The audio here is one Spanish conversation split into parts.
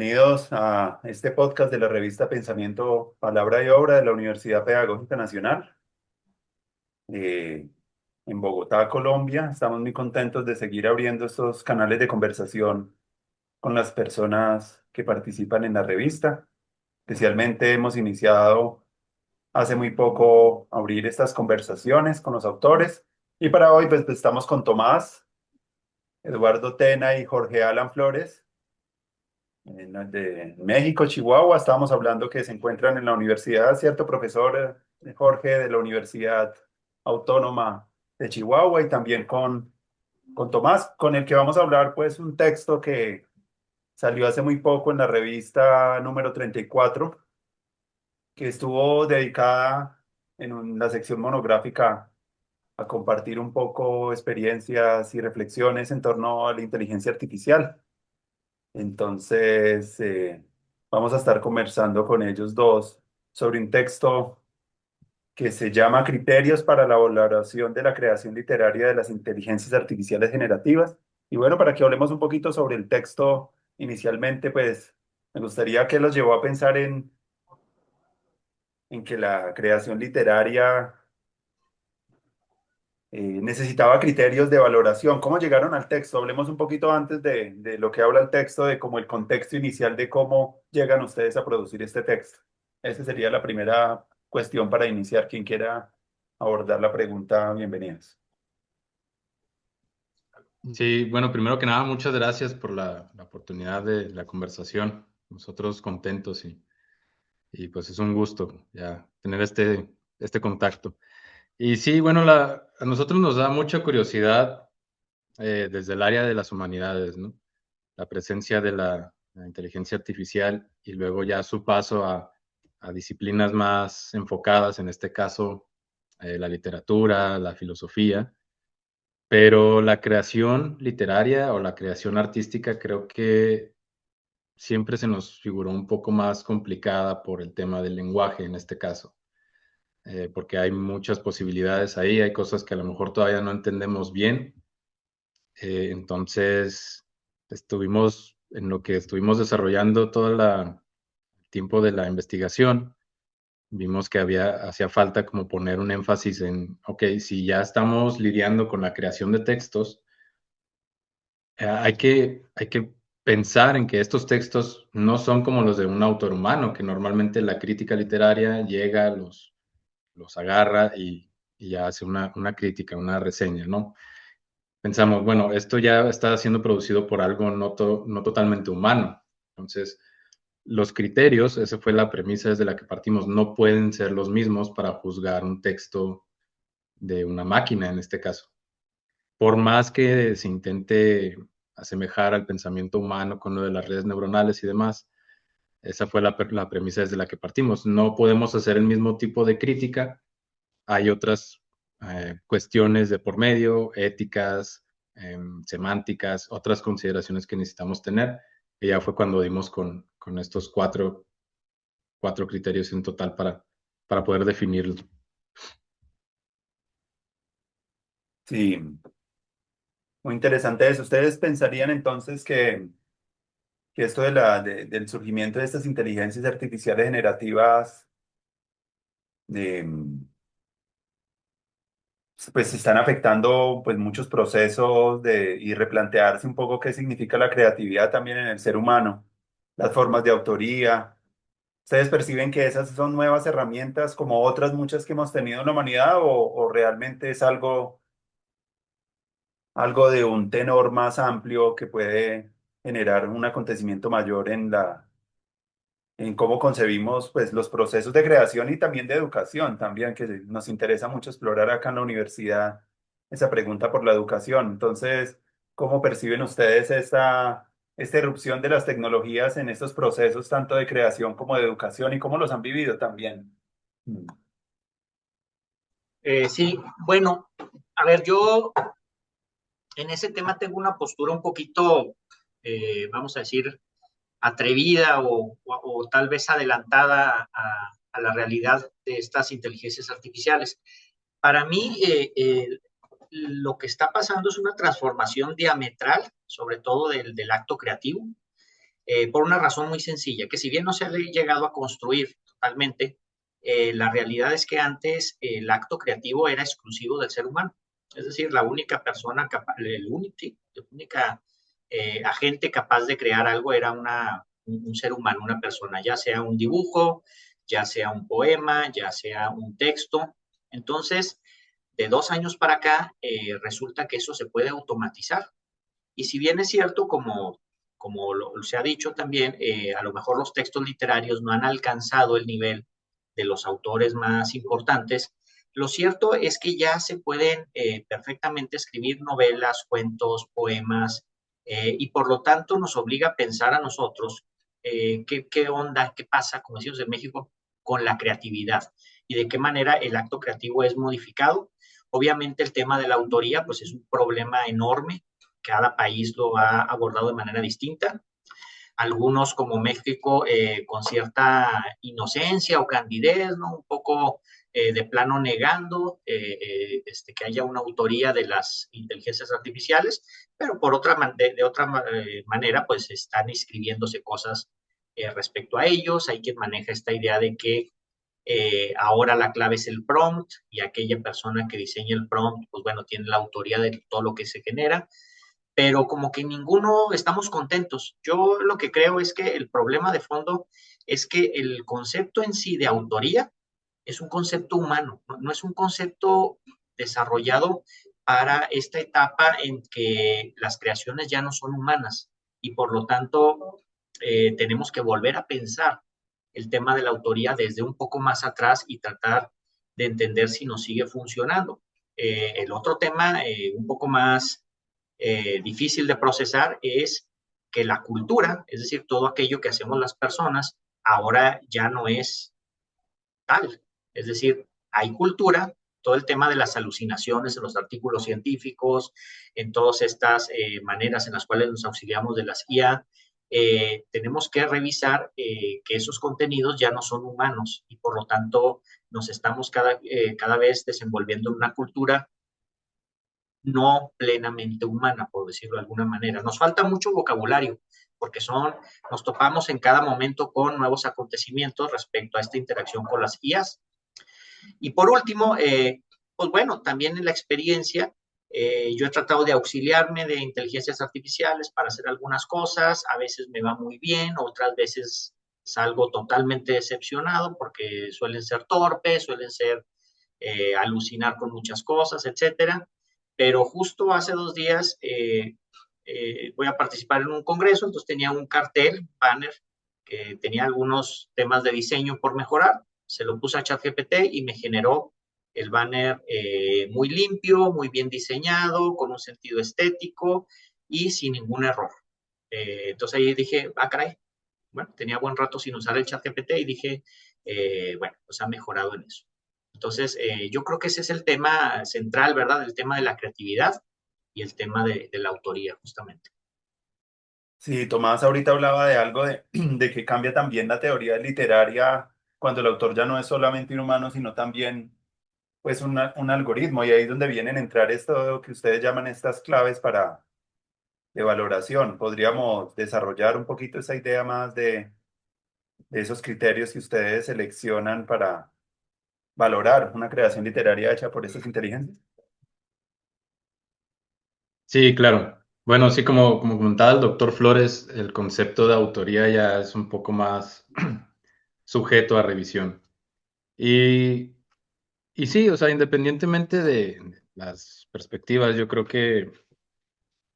Bienvenidos a este podcast de la revista Pensamiento, Palabra y Obra de la Universidad Pedagógica Nacional eh, en Bogotá, Colombia. Estamos muy contentos de seguir abriendo estos canales de conversación con las personas que participan en la revista. Especialmente hemos iniciado hace muy poco abrir estas conversaciones con los autores y para hoy pues estamos con Tomás, Eduardo Tena y Jorge Alan Flores de México, Chihuahua. Estábamos hablando que se encuentran en la universidad, ¿cierto, profesor Jorge, de la Universidad Autónoma de Chihuahua? Y también con Tomás, con el que vamos a hablar, pues, un texto que salió hace muy poco en la revista número 34, que estuvo dedicada la sección monográfica a compartir un poco experiencias y reflexiones en torno a la inteligencia artificial. Entonces, vamos a estar conversando con ellos dos sobre un texto que se llama Criterios para la valoración de la creación literaria de las inteligencias artificiales generativas. Y bueno, para que hablemos un poquito sobre el texto inicialmente, pues me gustaría que los llevó a pensar en que la creación literaria necesitaba criterios de valoración. ¿Cómo llegaron al texto? Hablemos un poquito antes de lo que habla el texto, de cómo el contexto inicial de cómo llegan ustedes a producir este texto. Esa sería la primera cuestión para iniciar. Quien quiera abordar la pregunta, bienvenidos. Sí, bueno, primero que nada, muchas gracias por la oportunidad de la conversación. Nosotros contentos y pues es un gusto ya tener este contacto. Y sí, bueno, a nosotros nos da mucha curiosidad desde el área de las humanidades, ¿no? La presencia de la inteligencia artificial y luego ya su paso a disciplinas más enfocadas, en este caso, la literatura, la filosofía. Pero la creación literaria o la creación artística creo que siempre se nos figuró un poco más complicada por el tema del lenguaje en este caso, porque hay muchas posibilidades ahí, hay cosas que a lo mejor todavía no entendemos bien. Entonces, en lo que estuvimos desarrollando todo el tiempo de la investigación, vimos que hacía falta como poner un énfasis en, ok, si ya estamos lidiando con la creación de textos, hay que pensar en que estos textos no son como los de un autor humano, que normalmente la crítica literaria llega, los agarra y ya hace una crítica, una reseña, ¿no? Pensamos, bueno, esto ya está siendo producido por algo no totalmente humano. Entonces, los criterios, esa fue la premisa desde la que partimos, no pueden ser los mismos para juzgar un texto de una máquina en este caso. Por más que se intente asemejar al pensamiento humano con lo de las redes neuronales y demás, esa fue la premisa desde la que partimos. No podemos hacer el mismo tipo de crítica. Hay otras cuestiones de por medio, éticas, semánticas, otras consideraciones que necesitamos tener. Y ya fue cuando dimos con estos cuatro criterios en total para poder definirlo. Sí, muy interesante eso. ¿Ustedes pensarían entonces que esto del surgimiento de estas inteligencias artificiales generativas de pues están afectando pues muchos procesos y replantearse un poco qué significa la creatividad también en el ser humano, las formas de autoría? ¿Ustedes perciben que esas son nuevas herramientas como otras muchas que hemos tenido en la humanidad o realmente es algo de un tenor más amplio que puede generar un acontecimiento mayor en cómo concebimos pues los procesos de creación y también de educación, también que nos interesa mucho explorar acá en la universidad esa pregunta por la educación? Entonces, ¿cómo perciben ustedes esta irrupción de las tecnologías en estos procesos tanto de creación como de educación y cómo los han vivido también? Mm. Sí, bueno, a ver, yo en ese tema tengo una postura un poquito, vamos a decir, atrevida o tal vez adelantada a la realidad de estas inteligencias artificiales. Para mí, lo que está pasando es una transformación diametral, sobre todo del acto creativo. por una razón muy sencilla, que si bien no se ha llegado a construir totalmente, la realidad es que antes el acto creativo era exclusivo del ser humano. Es decir, la única persona capaz, el única agente capaz de crear algo era un ser humano, una persona, ya sea un dibujo, ya sea un poema, ya sea un texto. Entonces, de 2 años para acá, resulta que eso se puede automatizar. Y si bien es cierto, se ha dicho también, a lo mejor los textos literarios no han alcanzado el nivel de los autores más importantes, lo cierto es que ya se pueden perfectamente escribir novelas, cuentos, poemas, y por lo tanto nos obliga a pensar a nosotros qué onda, qué pasa, como decimos en México, con la creatividad y de qué manera el acto creativo es modificado. Obviamente el tema de la autoría pues es un problema enorme, cada país lo ha abordado de manera distinta. Algunos como México con cierta inocencia o candidez, ¿no? Un poco de plano negando que haya una autoría de las inteligencias artificiales, pero por de otra manera pues están escribiéndose cosas respecto a ellos. Hay quien maneja esta idea de que ahora la clave es el prompt y aquella persona que diseña el prompt, pues bueno, tiene la autoría de todo lo que se genera, pero como que ninguno estamos contentos. Yo lo que creo es que el problema de fondo es que el concepto en sí de autoría es un concepto humano, no es un concepto desarrollado para esta etapa en que las creaciones ya no son humanas y por lo tanto tenemos que volver a pensar el tema de la autoría desde un poco más atrás y tratar de entender si nos sigue funcionando. El otro tema un poco más difícil de procesar es que la cultura, es decir, todo aquello que hacemos las personas, ahora ya no es tal. Es decir, hay cultura, todo el tema de las alucinaciones en los artículos científicos, en todas estas maneras en las cuales nos auxiliamos de las IA, tenemos que revisar que esos contenidos ya no son humanos y por lo tanto nos estamos cada vez desenvolviendo en una cultura no plenamente humana, por decirlo de alguna manera. Nos falta mucho vocabulario, porque nos topamos en cada momento con nuevos acontecimientos respecto a esta interacción con las IAs. Y por último, pues bueno, también en la experiencia, yo he tratado de auxiliarme de inteligencias artificiales para hacer algunas cosas, a veces me va muy bien, otras veces salgo totalmente decepcionado porque suelen ser torpes, suelen ser alucinar con muchas cosas, etcétera. Pero justo hace 2 días voy a participar en un congreso, entonces tenía un cartel, banner, que tenía algunos temas de diseño por mejorar. Se lo puse a ChatGPT y me generó el banner muy limpio, muy bien diseñado, con un sentido estético y sin ningún error. Entonces ahí dije, caray, bueno, tenía buen rato sin usar el ChatGPT y dije, bueno, pues ha mejorado en eso. Entonces, yo creo que ese es el tema central, ¿verdad? El tema de la creatividad y el tema de la autoría, justamente. Sí, Tomás ahorita hablaba de algo de que cambia también la teoría literaria cuando el autor ya no es solamente un humano, sino también pues un algoritmo. Y ahí es donde vienen a entrar esto que ustedes llaman estas claves de valoración. Podríamos desarrollar un poquito esa idea más de esos criterios que ustedes seleccionan para valorar una creación literaria hecha por estas inteligencias. Sí, claro. Bueno, sí, como comentaba el doctor Flores, el concepto de autoría ya es un poco más sujeto a revisión. Y, y sí, o sea, independientemente de las perspectivas, yo creo que,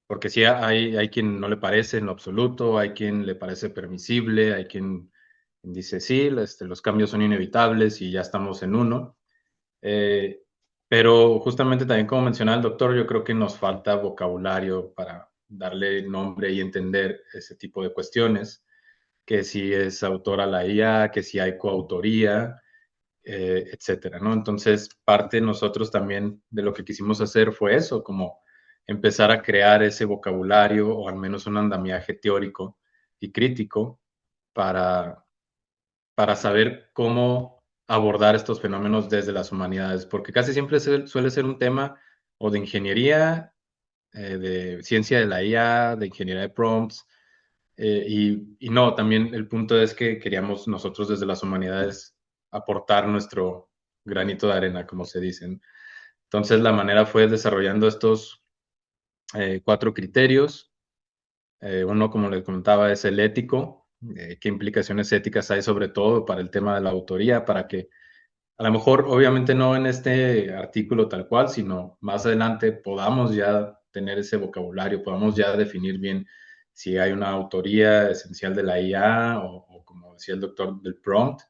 porque sí hay quien no le parece en lo absoluto, hay quien le parece permisible, hay quien dice sí, los cambios son inevitables y ya estamos en uno. Eh, pero justamente también como mencionaba el doctor, yo creo que nos falta vocabulario para darle nombre y entender ese tipo de cuestiones, que si es autora la IA, que si hay coautoría, etcétera, ¿no? Entonces, parte nosotros también de lo que quisimos hacer fue eso, como empezar a crear ese vocabulario o al menos un andamiaje teórico y crítico para, para saber cómo abordar estos fenómenos desde las humanidades, porque casi siempre suele ser un tema o de ingeniería, de ciencia de la IA, de ingeniería de prompts, Y no, también el punto es que queríamos nosotros desde las humanidades aportar nuestro granito de arena, como se dicen. Entonces la manera fue desarrollando estos 4 criterios. Uno, como les comentaba, es el ético. ¿Qué implicaciones éticas hay sobre todo para el tema de la autoría? Para que a lo mejor, obviamente no en este artículo tal cual, sino más adelante podamos ya tener ese vocabulario, podamos ya definir bien si hay una autoría esencial de la IA o como decía el doctor, del prompt.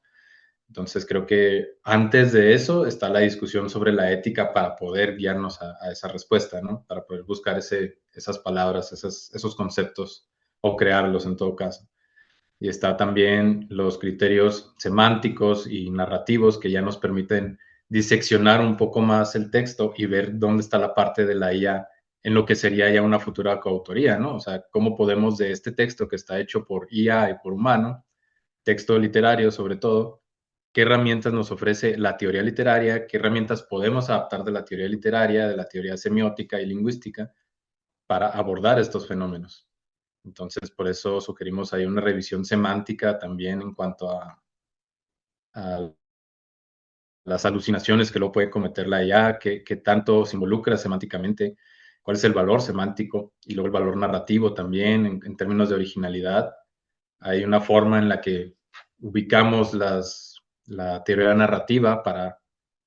Entonces creo que antes de eso está la discusión sobre la ética para poder guiarnos a esa respuesta, ¿no? Para poder buscar esas palabras, esos conceptos o crearlos en todo caso. Y está también los criterios semánticos y narrativos que ya nos permiten diseccionar un poco más el texto y ver dónde está la parte de la IA en lo que sería ya una futura coautoría, ¿no? O sea, cómo podemos de este texto que está hecho por IA y por humano, texto literario sobre todo, qué herramientas nos ofrece la teoría literaria, qué herramientas podemos adaptar de la teoría literaria, de la teoría semiótica y lingüística para abordar estos fenómenos. Entonces, por eso sugerimos ahí una revisión semántica también en cuanto a las alucinaciones que luego puede cometer la IA, qué tanto se involucra semánticamente, cuál es el valor semántico y luego el valor narrativo también en términos de originalidad. Hay una forma en la que ubicamos la teoría narrativa para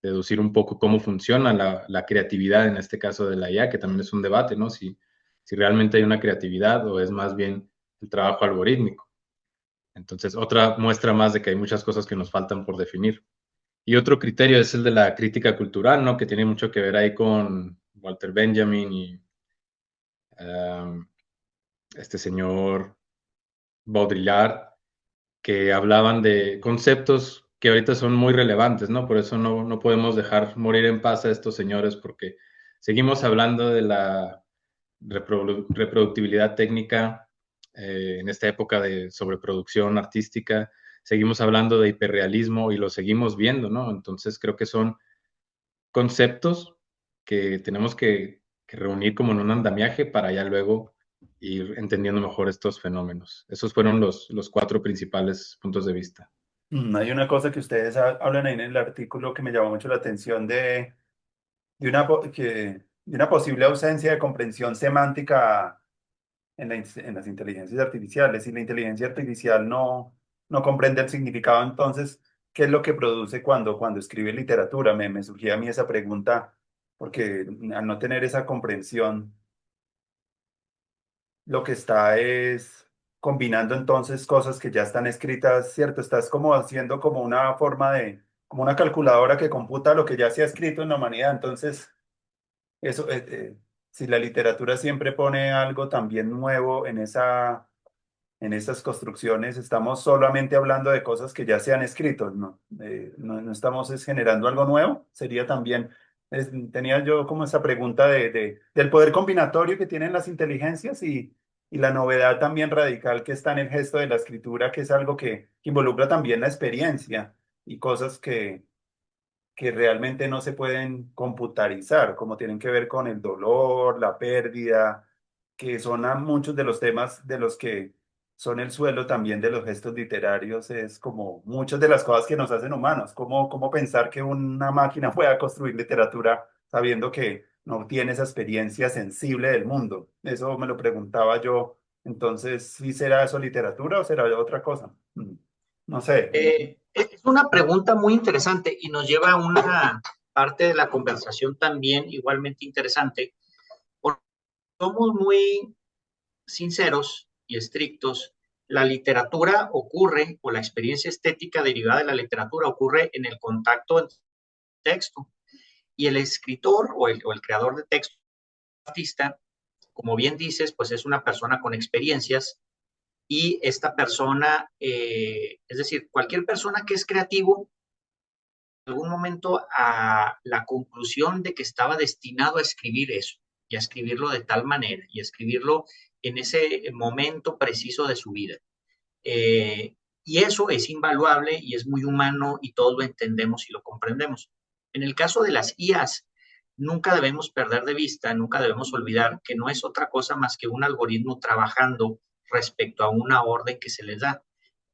deducir un poco cómo funciona la creatividad, en este caso de la IA, que también es un debate, ¿no? Si realmente hay una creatividad o es más bien el trabajo algorítmico. Entonces, otra muestra más de que hay muchas cosas que nos faltan por definir. Y otro criterio es el de la crítica cultural, ¿no? Que tiene mucho que ver ahí con Walter Benjamin y este señor Baudrillard, que hablaban de conceptos que ahorita son muy relevantes, ¿no? Por eso no podemos dejar morir en paz a estos señores, porque seguimos hablando de la reproductibilidad técnica en esta época de sobreproducción artística, seguimos hablando de hiperrealismo y lo seguimos viendo, ¿no? Entonces creo que son conceptos que tenemos que reunir como en un andamiaje para ya luego ir entendiendo mejor estos fenómenos. Esos fueron los 4 principales puntos de vista. Hay una cosa que ustedes hablan ahí en el artículo que me llamó mucho la atención de una posible ausencia de comprensión semántica en las inteligencias artificiales. Si la inteligencia artificial no comprende el significado, entonces, ¿qué es lo que produce cuando escribe literatura? Me surgía a mí esa pregunta, porque al no tener esa comprensión, lo que está es combinando entonces cosas que ya están escritas, ¿cierto? Estás como haciendo como una forma como una calculadora que computa lo que ya se ha escrito en la humanidad. Entonces, eso, si la literatura siempre pone algo también nuevo en esas construcciones, estamos solamente hablando de cosas que ya se han escrito, ¿no? No estamos generando algo nuevo. Sería también, tenía yo como esa pregunta del poder combinatorio que tienen las inteligencias y la novedad también radical que está en el gesto de la escritura, que es algo que involucra también la experiencia y cosas que realmente no se pueden computarizar, como tienen que ver con el dolor, la pérdida, que son a muchos de los temas de los que son el suelo también de los gestos literarios, es como muchas de las cosas que nos hacen humanos, cómo pensar que una máquina pueda construir literatura sabiendo que no tiene esa experiencia sensible del mundo. Eso me lo preguntaba yo. Entonces, ¿sí será eso literatura o será otra cosa? No sé. Es una pregunta muy interesante y nos lleva a una parte de la conversación también igualmente interesante, porque somos muy sinceros y estrictos. La literatura ocurre, o la experiencia estética derivada de la literatura ocurre en el contacto entre texto. Y el escritor o el creador de texto, artista, como bien dices, pues es una persona con experiencias y esta persona, es decir, cualquier persona que es creativo, en algún momento a la conclusión de que estaba destinado a escribir eso y a escribirlo de tal manera y a escribirlo en ese momento preciso de su vida. Y eso es invaluable y es muy humano y todos lo entendemos y lo comprendemos. En el caso de las IAs, nunca debemos perder de vista, nunca debemos olvidar que no es otra cosa más que un algoritmo trabajando respecto a una orden que se les da.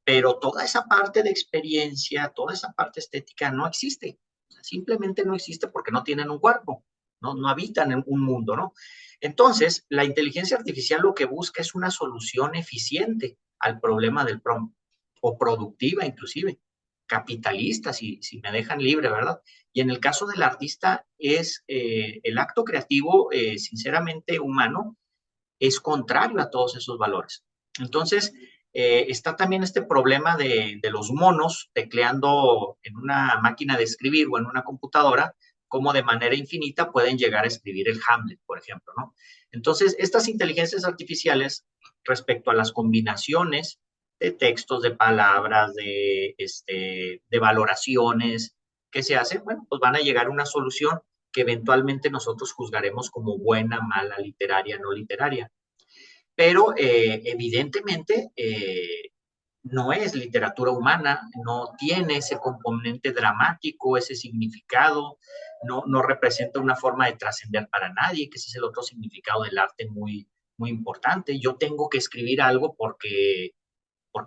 Pero toda esa parte de experiencia, toda esa parte estética no existe. O sea, simplemente no existe porque no tienen un cuerpo, no habitan en un mundo, ¿no? Entonces, la inteligencia artificial lo que busca es una solución eficiente al problema del prompt, o productiva inclusive, capitalista, si me dejan libre, ¿verdad? Y en el caso del artista es el acto creativo, sinceramente humano, es contrario a todos esos valores. Entonces, está también este problema de los monos tecleando en una máquina de escribir o en una computadora, como de manera infinita pueden llegar a escribir el Hamlet, por ejemplo, ¿no? Entonces, estas inteligencias artificiales, respecto a las combinaciones de textos, de palabras, de valoraciones que se hacen, bueno, pues van a llegar a una solución que eventualmente nosotros juzgaremos como buena, mala, literaria, no literaria. Pero evidentemente no es literatura humana, no tiene ese componente dramático, ese significado, no representa una forma de trascender para nadie, que ese es el otro significado del arte muy importante. Yo tengo que escribir algo porque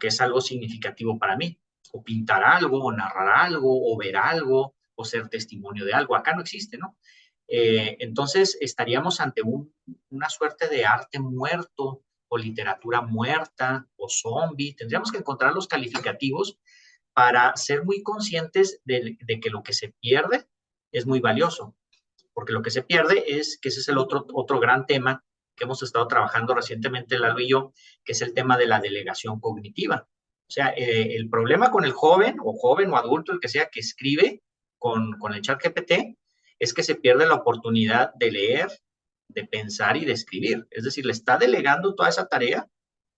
es algo significativo para mí, o pintar algo, o narrar algo, o ver algo, o ser testimonio de algo. Acá no existe, ¿no? Entonces estaríamos ante una suerte de arte muerto, o literatura muerta, o zombie. Tendríamos que encontrar los calificativos para ser muy conscientes de que lo que se pierde es muy valioso, porque lo que se pierde es, que ese es el otro gran tema que hemos estado trabajando recientemente, Lalo y yo, que es el tema de la delegación cognitiva. O sea, el problema con el joven o adulto, el que sea, que escribe con el chat GPT, es que se pierde la oportunidad de leer, de pensar y de escribir. Es decir, le está delegando toda esa tarea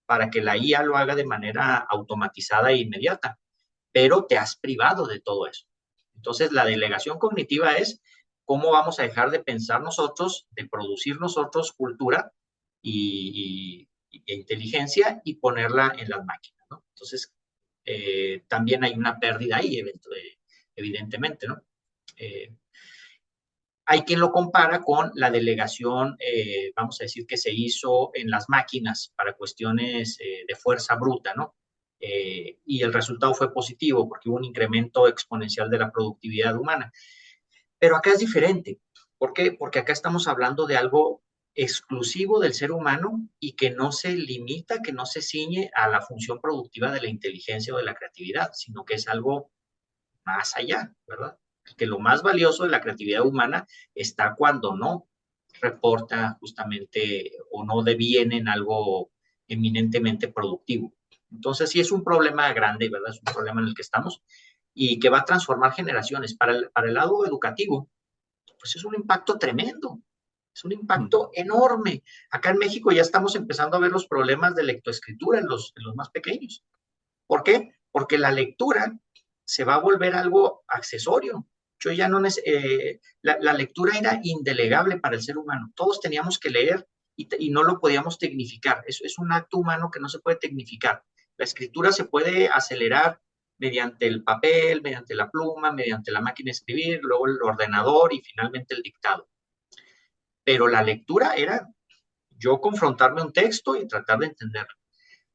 para que la IA lo haga de manera automatizada e inmediata, pero te has privado de todo eso. Entonces, la delegación cognitiva es cómo vamos a dejar de pensar nosotros, de producir nosotros cultura e inteligencia y ponerla en las máquinas, ¿no? Entonces, también hay una pérdida ahí, evidentemente, ¿no? Hay quien lo compara con la delegación, vamos a decir, que se hizo en las máquinas para cuestiones de fuerza bruta, ¿no? Y el resultado fue positivo porque hubo un incremento exponencial de la productividad humana. Pero acá es diferente. ¿Por qué? Porque acá estamos hablando de algo exclusivo del ser humano y que no se limita, que no se ciñe a la función productiva de la inteligencia o de la creatividad, sino que es algo más allá, ¿verdad? Que lo más valioso de la creatividad humana está cuando no reporta justamente o no deviene en algo eminentemente productivo. Entonces sí es un problema grande, ¿verdad? Es un problema en el que estamos y que va a transformar generaciones. Para el lado educativo, pues es un impacto tremendo, es un impacto enorme. Acá en México ya estamos empezando a ver los problemas de lectoescritura en los más pequeños. ¿Por qué? Porque la lectura se va a volver algo accesorio. Yo ya no la lectura era indelegable para el ser humano. Todos teníamos que leer y no lo podíamos tecnificar. Es un acto humano que no se puede tecnificar. La escritura se puede acelerar mediante el papel, mediante la pluma, mediante la máquina de escribir, luego el ordenador y finalmente el dictado. Pero la lectura era yo confrontarme un texto y tratar de entenderlo.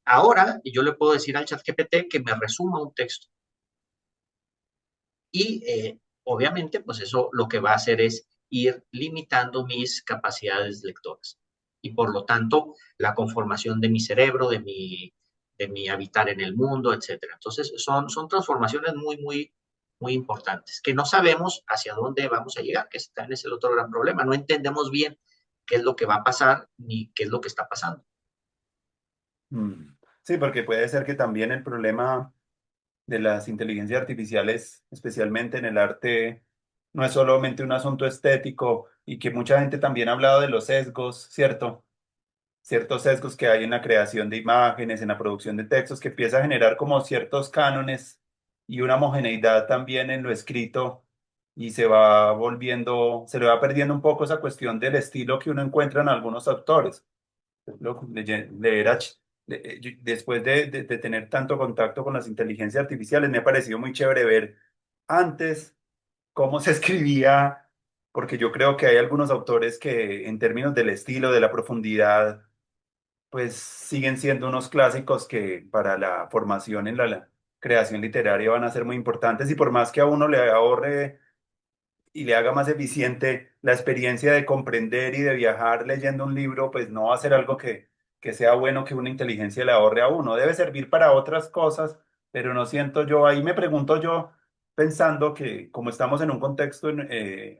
Ahora yo le puedo decir al chat GPT que me resuma un texto. Y obviamente, pues eso lo que va a hacer es ir limitando mis capacidades lectoras. Y por lo tanto, la conformación de mi cerebro, de mi habitar en el mundo, etcétera. Entonces, son transformaciones muy importantes, que no sabemos hacia dónde vamos a llegar, que está en ese otro gran problema. No entendemos bien qué es lo que va a pasar ni qué es lo que está pasando. Sí, porque puede ser que también el problema de las inteligencias artificiales, especialmente en el arte, no es solamente un asunto estético y que mucha gente también ha hablado de los sesgos, ¿cierto? Ciertos sesgos que hay en la creación de imágenes, en la producción de textos, que empieza a generar como ciertos cánones y una homogeneidad también en lo escrito y se va volviendo, se le va perdiendo un poco esa cuestión del estilo que uno encuentra en algunos autores. Leer después de tener tanto contacto con las inteligencias artificiales, me ha parecido muy chévere ver antes cómo se escribía, porque yo creo que hay algunos autores que en términos del estilo, de la profundidad, pues siguen siendo unos clásicos que para la formación en la creación literaria van a ser muy importantes y por más que a uno le ahorre y le haga más eficiente la experiencia de comprender y de viajar leyendo un libro, pues no va a ser algo que sea bueno que una inteligencia le ahorre a uno. Debe servir para otras cosas, pero no siento yo, ahí me pregunto yo, pensando que como estamos en un contexto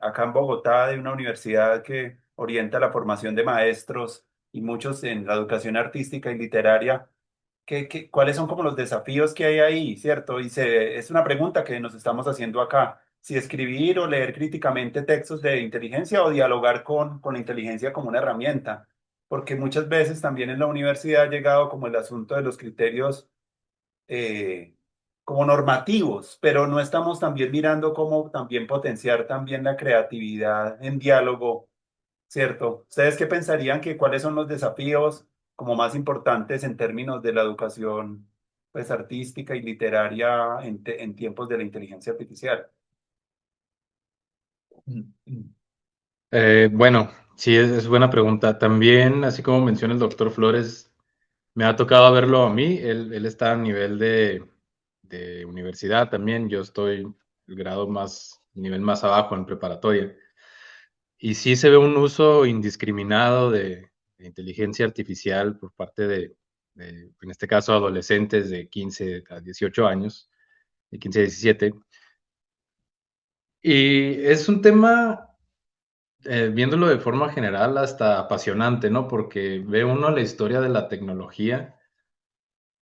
acá en Bogotá de una universidad que orienta la formación de maestros y muchos en la educación artística y literaria, cuáles son como los desafíos que hay ahí, ¿cierto? Es una pregunta que nos estamos haciendo acá, si escribir o leer críticamente textos de inteligencia o dialogar con la inteligencia como una herramienta, porque muchas veces también en la universidad ha llegado como el asunto de los criterios eh, como normativos, pero no estamos también mirando cómo también potenciar también la creatividad en diálogo. ¿Cierto? ¿Ustedes qué pensarían que cuáles son los desafíos como más importantes en términos de la educación pues artística y literaria en tiempos de la inteligencia artificial? Bueno, sí, es buena pregunta. También, así como menciona el doctor Flores, me ha tocado verlo a mí. Él está a nivel de universidad también. Yo estoy el grado más, nivel más abajo en preparatoria. Y sí se ve un uso indiscriminado de inteligencia artificial por parte en este caso, adolescentes de 15 a 18 años, de 15 a 17. Y es un tema, viéndolo de forma general, hasta apasionante, ¿no? Porque ve uno la historia de la tecnología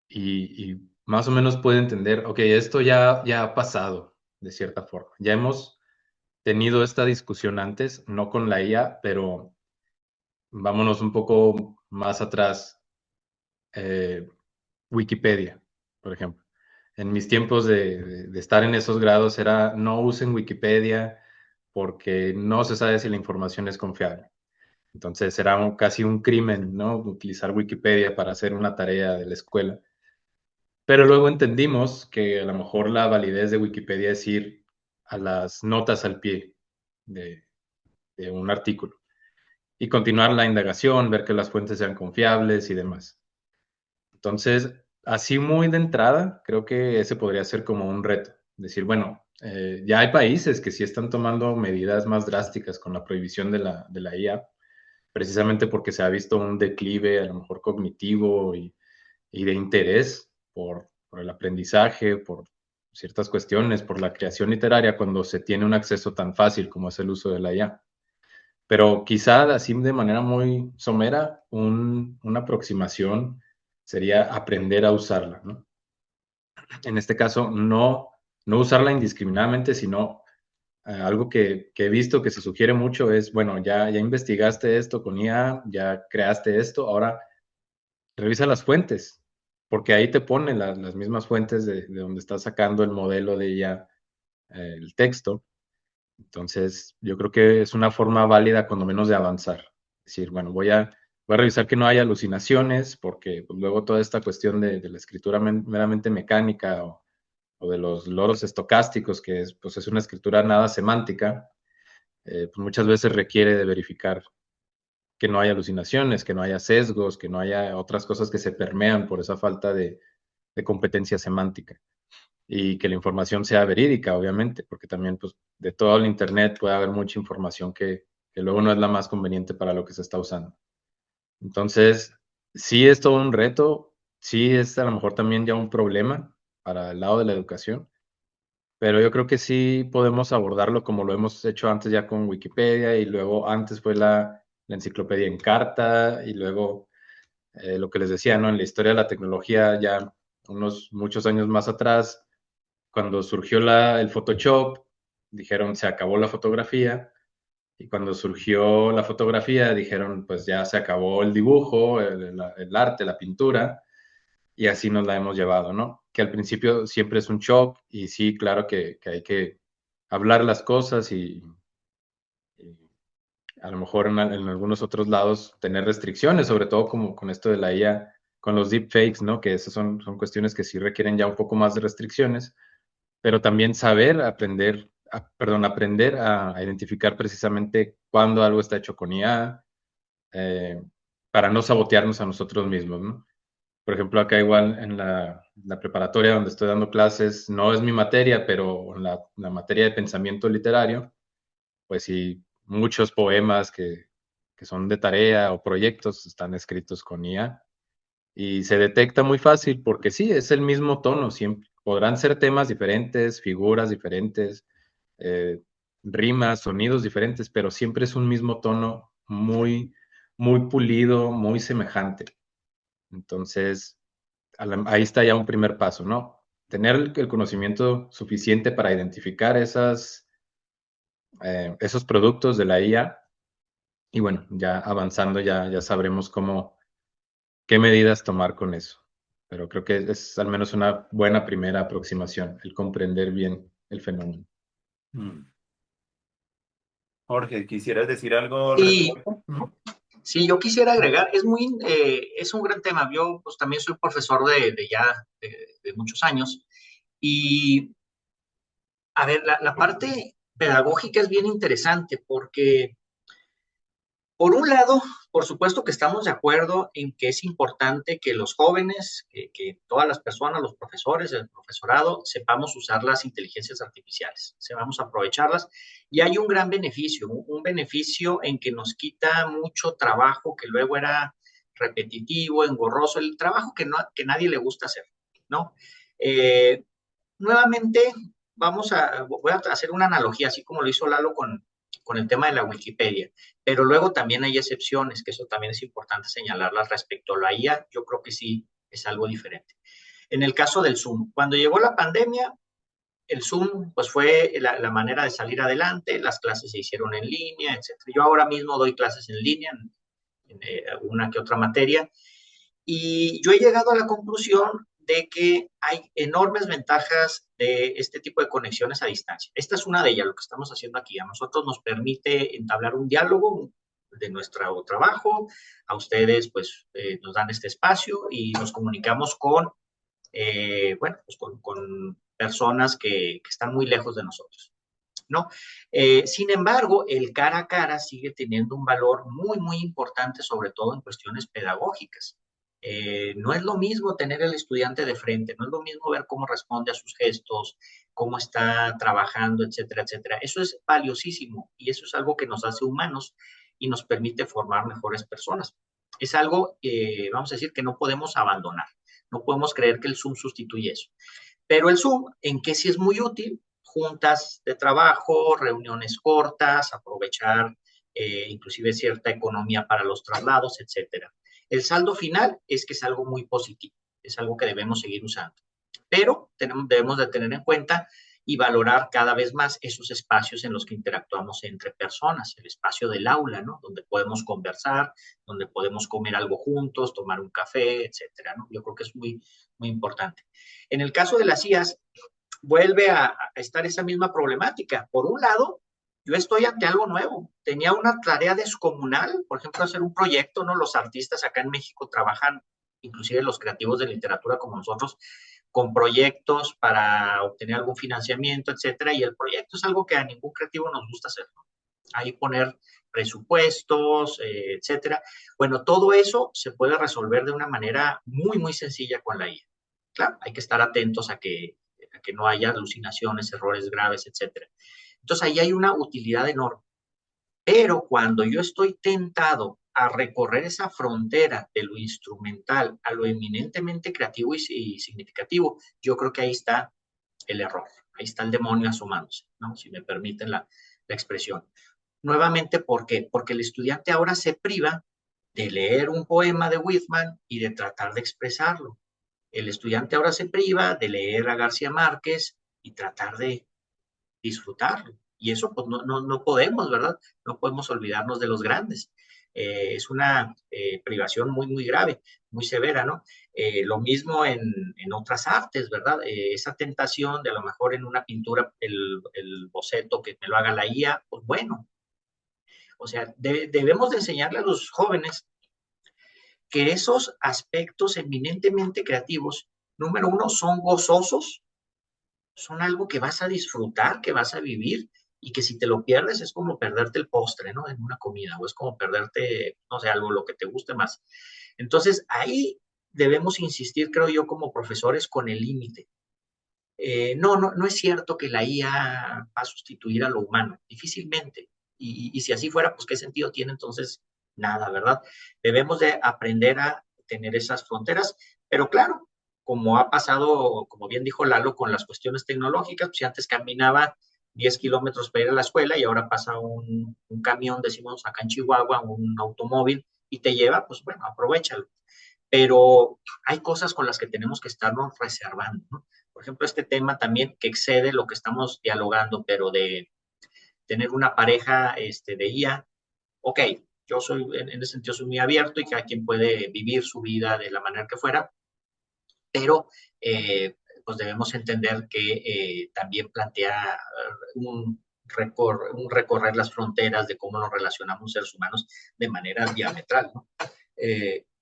y más o menos puede entender, ok, esto ya ha pasado de cierta forma. Ya hemos tenido esta discusión antes, no con la IA, pero vámonos un poco más atrás. eh, Wikipedia, por ejemplo. En mis tiempos de estar en esos grados era no usen Wikipedia porque no se sabe si la información es confiable. Entonces era casi un crimen, ¿no? Utilizar Wikipedia para hacer una tarea de la escuela. Pero luego entendimos que a lo mejor la validez de Wikipedia es ir a las notas al pie de, de un artículo y continuar la indagación, ver que las fuentes sean confiables y demás. Entonces, así muy de entrada, creo que ese podría ser como un reto. Decir, bueno, ya hay países que sí están tomando medidas más drásticas con la prohibición de la IA, precisamente porque se ha visto un declive a lo mejor cognitivo y de interés por el aprendizaje, por ciertas cuestiones, por la creación literaria, cuando se tiene un acceso tan fácil como es el uso de la IA. Pero quizá así de manera muy somera, una aproximación sería aprender a usarla, ¿no? En este caso, no usarla indiscriminadamente, sino algo que he visto que se sugiere mucho es, bueno, ya investigaste esto con IA, ya creaste esto, ahora revisa las fuentes, porque ahí te ponen las mismas fuentes de donde estás sacando el modelo de IA, el texto. Entonces, yo creo que es una forma válida, cuando menos, de avanzar. Es decir, bueno, voy a revisar que no haya alucinaciones, porque pues, luego toda esta cuestión de la escritura meramente mecánica o de los loros estocásticos, que es, pues, es una escritura nada semántica, pues muchas veces requiere de verificar que no haya alucinaciones, que no haya sesgos, que no haya otras cosas que se permean por esa falta de competencia semántica y que la información sea verídica, obviamente, porque también pues, de todo el Internet puede haber mucha información que luego no es la más conveniente para lo que se está usando. Entonces, sí es todo un reto, sí es a lo mejor también ya un problema para el lado de la educación, pero yo creo que sí podemos abordarlo como lo hemos hecho antes ya con Wikipedia y luego antes fue la enciclopedia en carta y luego lo que les decía, ¿no? En la historia de la tecnología ya unos muchos años más atrás, cuando surgió el Photoshop, dijeron se acabó la fotografía. Y cuando surgió la fotografía, dijeron pues ya se acabó el dibujo, el arte, la pintura. Y así nos la hemos llevado, ¿no? Que al principio siempre es un shock y sí, claro que hay que hablar las cosas y a lo mejor en algunos otros lados tener restricciones, sobre todo como con esto de la IA, con los deepfakes, ¿no? Que esas son cuestiones que sí requieren ya un poco más de restricciones, pero también saber aprender a identificar precisamente cuándo algo está hecho con IA, para no sabotearnos a nosotros mismos, ¿no? Por ejemplo, acá igual en la preparatoria donde estoy dando clases, no es mi materia, pero en la materia de pensamiento literario, pues sí, muchos poemas que son de tarea o proyectos están escritos con IA y se detecta muy fácil porque sí, es el mismo tono, siempre podrán ser temas diferentes, figuras diferentes, eh, rimas, sonidos diferentes, pero siempre es un mismo tono muy pulido, muy semejante. Entonces, ahí está ya un primer paso, ¿no? Tener el conocimiento suficiente para identificar esos productos de la IA y bueno, ya avanzando ya sabremos qué medidas tomar con eso. Pero creo que es al menos una buena primera aproximación, el comprender bien el fenómeno. Mm. Jorge, ¿quisieras decir algo al Sí, respecto? sí, yo quisiera agregar, es un gran tema. Yo pues también soy profesor de muchos años y, a ver, la parte pedagógica es bien interesante porque por un lado, por supuesto que estamos de acuerdo en que es importante que los jóvenes, que todas las personas, los profesores, el profesorado, sepamos usar las inteligencias artificiales, sepamos aprovecharlas. Y hay un gran beneficio, un beneficio en que nos quita mucho trabajo que luego era repetitivo, engorroso, el trabajo que nadie le gusta hacer, ¿no? Eh, Nuevamente, voy a hacer una analogía, así como lo hizo Lalo con el tema de la Wikipedia, pero luego también hay excepciones, que eso también es importante señalarlas respecto a la IA, yo creo que sí es algo diferente. En el caso del Zoom, cuando llegó la pandemia, el Zoom pues fue la manera de salir adelante, las clases se hicieron en línea, etc. Yo ahora mismo doy clases en línea en una que otra materia y yo he llegado a la conclusión de que hay enormes ventajas de este tipo de conexiones a distancia. Esta es una de ellas, lo que estamos haciendo aquí. A nosotros nos permite entablar un diálogo de nuestro trabajo, a ustedes pues nos dan este espacio y nos comunicamos bueno, pues con personas que están muy lejos de nosotros, ¿no? Sin embargo, el cara a cara sigue teniendo un valor muy importante, sobre todo en cuestiones pedagógicas. No es lo mismo tener el estudiante de frente, no es lo mismo ver cómo responde a sus gestos, cómo está trabajando, etcétera, etcétera. Eso es valiosísimo y eso es algo que nos hace humanos y nos permite formar mejores personas. Es algo, vamos a decir, que no podemos abandonar. No podemos creer que el Zoom sustituye eso. Pero el Zoom, ¿en qué sí es muy útil? Juntas de trabajo, reuniones cortas, aprovechar inclusive cierta economía para los traslados, etcétera. El saldo final es que es algo muy positivo, es algo que debemos seguir usando. Pero debemos de tener en cuenta y valorar cada vez más esos espacios en los que interactuamos entre personas, el espacio del aula, ¿no? Donde podemos conversar, donde podemos comer algo juntos, tomar un café, etcétera, ¿no? Yo creo que es muy importante. En el caso de las IAS, vuelve a estar esa misma problemática. Por un lado, yo estoy ante algo nuevo. Tenía una tarea descomunal, por ejemplo, hacer un proyecto, ¿no? Los artistas acá en México trabajan, inclusive los creativos de literatura como nosotros, con proyectos para obtener algún financiamiento, etcétera, y el proyecto es algo que a ningún creativo nos gusta hacer, ¿no? Ahí poner presupuestos, etcétera. Bueno, todo eso se puede resolver de una manera muy sencilla con la IA. Claro, hay que estar atentos a que no haya alucinaciones, errores graves, etcétera. Entonces ahí hay una utilidad enorme. Pero cuando yo estoy tentado a recorrer esa frontera de lo instrumental a lo eminentemente creativo y significativo, yo creo que ahí está el error. Ahí está el demonio asomándose, ¿no? Si me permiten la expresión. Nuevamente, ¿por qué? Porque el estudiante ahora se priva de leer un poema de Whitman y de tratar de expresarlo. El estudiante ahora se priva de leer a García Márquez y tratar de disfrutarlo. Y eso pues no podemos, ¿verdad? No podemos olvidarnos de los grandes. Es una privación muy grave, muy severa, ¿no? Lo mismo en otras artes, ¿verdad? Esa tentación de a lo mejor en una pintura el boceto que me lo haga la IA, pues bueno, o sea, debemos de enseñarle a los jóvenes que esos aspectos eminentemente creativos, número uno, son gozosos, son algo que vas a disfrutar, que vas a vivir y que si te lo pierdes es como perderte el postre, ¿no? En una comida, o es como perderte, no sé, algo lo que te guste más. Entonces, ahí debemos insistir, creo yo, como profesores con el límite. No es cierto que la IA va a sustituir a lo humano, difícilmente. Y si así fuera, pues qué sentido tiene entonces nada, ¿verdad? Debemos de aprender a tener esas fronteras, pero claro, como ha pasado, como bien dijo Lalo, con las cuestiones tecnológicas, pues si antes caminaba 10 kilómetros para ir a la escuela y ahora pasa un camión, decimos acá en Chihuahua, un automóvil y te lleva, pues bueno, aprovechalo. Pero hay cosas con las que tenemos que estarnos reservando, ¿no? Por ejemplo, este tema también que excede lo que estamos dialogando, pero de tener una pareja de IA, ok, yo soy, en ese sentido, soy muy abierto y cada quien puede vivir su vida de la manera que fuera, pero pues debemos entender que también plantea un recorrer las fronteras de cómo nos relacionamos seres humanos de manera diametral, ¿no?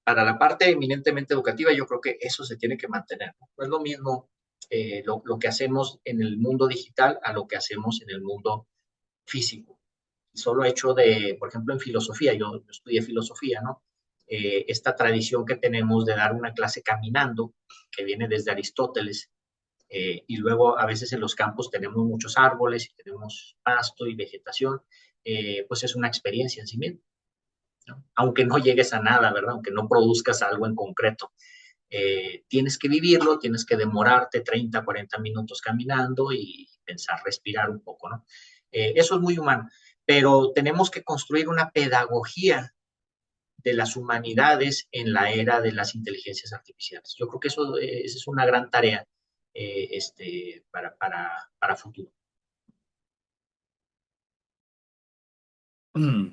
Para la parte eminentemente educativa, yo creo que eso se tiene que mantener. No es lo mismo lo que hacemos en el mundo digital a lo que hacemos en el mundo físico. Solo hecho de, por ejemplo, en filosofía, yo estudié filosofía, ¿no? Esta tradición que tenemos de dar una clase caminando, que viene desde Aristóteles, y luego a veces en los campos tenemos muchos árboles y tenemos pasto y vegetación, pues es una experiencia en sí misma, ¿no? Aunque no llegues a nada, ¿verdad? Aunque no produzcas algo en concreto. Tienes que vivirlo, tienes que demorarte 30, 40 minutos caminando y pensar, respirar un poco, ¿no? Eso es muy humano, pero tenemos que construir una pedagogía de las humanidades en la era de las inteligencias artificiales. Yo creo que eso esa es una gran tarea para futuro.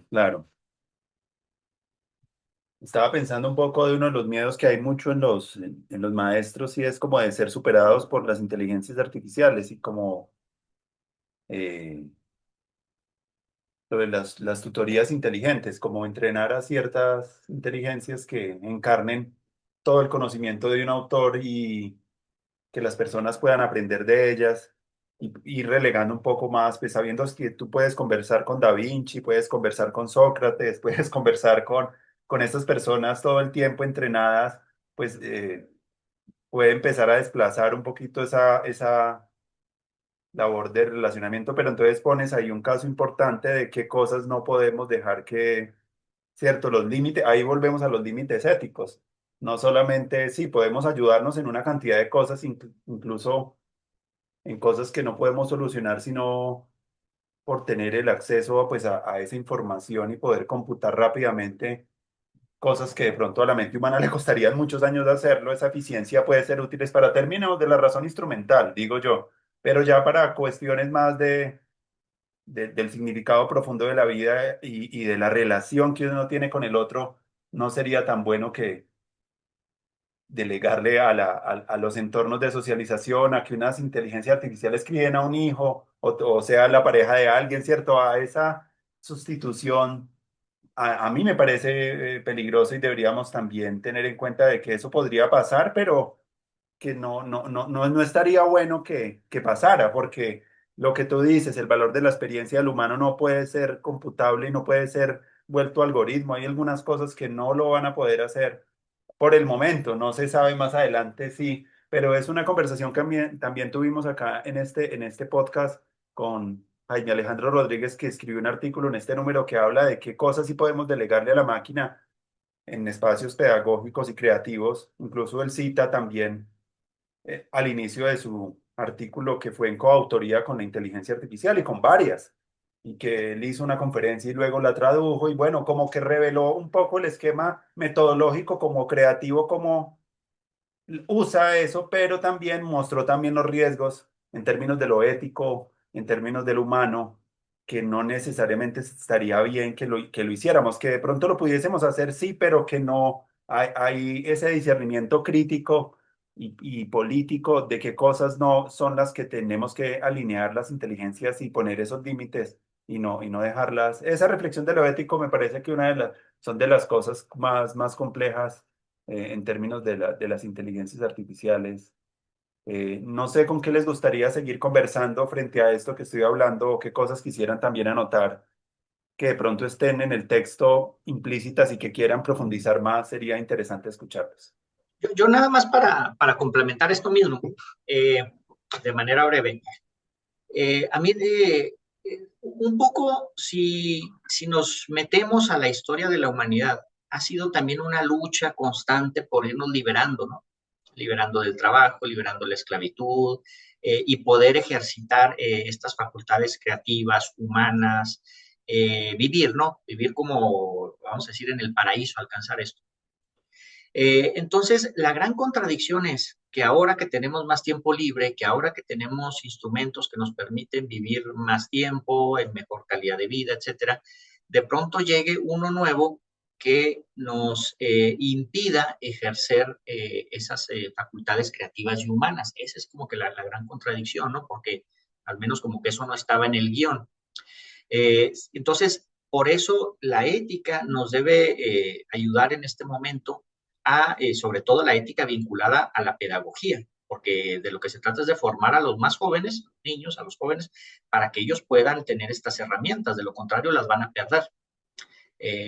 Claro. Estaba pensando un poco de uno de los miedos que hay mucho en los maestros y es como de ser superados por las inteligencias artificiales y como eh, sobre las tutorías inteligentes, como entrenar a ciertas inteligencias que encarnen todo el conocimiento de un autor y que las personas puedan aprender de ellas y ir relegando un poco más, pues sabiendo que tú puedes conversar con Da Vinci, puedes conversar con Sócrates, puedes conversar con estas personas todo el tiempo entrenadas, pues puede empezar a desplazar un poquito esa labor de relacionamiento, pero entonces pones ahí un caso importante de qué cosas no podemos dejar que, cierto, los límites, ahí volvemos a los límites éticos. No solamente, sí, podemos ayudarnos en una cantidad de cosas, incluso en cosas que no podemos solucionar, sino por tener el acceso pues, a esa información y poder computar rápidamente cosas que de pronto a la mente humana le costarían muchos años de hacerlo. Esa eficiencia puede ser útil para términos de la razón instrumental, digo yo, pero ya para cuestiones más del significado profundo de la vida y de la relación que uno tiene con el otro, no sería tan bueno que delegarle a los entornos de socialización, a que unas inteligencias artificiales críen a un hijo o sea la pareja de alguien, ¿cierto? A esa sustitución, a mí me parece peligroso y deberíamos también tener en cuenta de que eso podría pasar, pero que no estaría bueno que pasara, porque lo que tú dices, el valor de la experiencia del humano no puede ser computable y no puede ser vuelto algoritmo. Hay algunas cosas que no lo van a poder hacer por el momento, no se sabe más adelante sí, pero es una conversación que también tuvimos acá en este podcast con Jaime Alejandro Rodríguez, que escribió un artículo en este número que habla de qué cosas sí podemos delegarle a la máquina en espacios pedagógicos y creativos. Incluso él cita también al inicio de su artículo que fue en coautoría con la inteligencia artificial y con varias, y que él hizo una conferencia y luego la tradujo y bueno, como que reveló un poco el esquema metodológico como creativo, como usa eso, pero también mostró también los riesgos en términos de lo ético, en términos de lo humano, que no necesariamente estaría bien que lo hiciéramos, que de pronto lo pudiésemos hacer, sí, pero que no hay ese discernimiento crítico y político de qué cosas no son las que tenemos que alinear las inteligencias y poner esos límites y no dejarlas. Esa reflexión de lo ético me parece que una de las, son de las cosas más complejas en términos de las inteligencias artificiales. No sé con qué les gustaría seguir conversando frente a esto que estoy hablando o qué cosas quisieran también anotar que de pronto estén en el texto implícitas y que quieran profundizar más, sería interesante escucharlos. Yo nada más para complementar esto mismo, eh, de manera breve, a mí un poco, si nos metemos a la historia de la humanidad, ha sido también una lucha constante por irnos liberando, ¿no? Liberando del trabajo, liberando la esclavitud y poder ejercitar estas facultades creativas, humanas, vivir, ¿no? Vivir como, vamos a decir, en el paraíso, alcanzar esto. Entonces, la gran contradicción es que ahora que tenemos más tiempo libre, que ahora que tenemos instrumentos que nos permiten vivir más tiempo, en mejor calidad de vida, etcétera, de pronto llegue uno nuevo que nos impida ejercer esas facultades creativas y humanas. Esa es como que la gran contradicción, ¿no? Porque al menos como que eso no estaba en el guión. Entonces, por eso la ética nos debe ayudar en este momento a, sobre todo la ética vinculada a la pedagogía, porque de lo que se trata es de formar a los más jóvenes, niños, a los jóvenes, para que ellos puedan tener estas herramientas, de lo contrario las van a perder.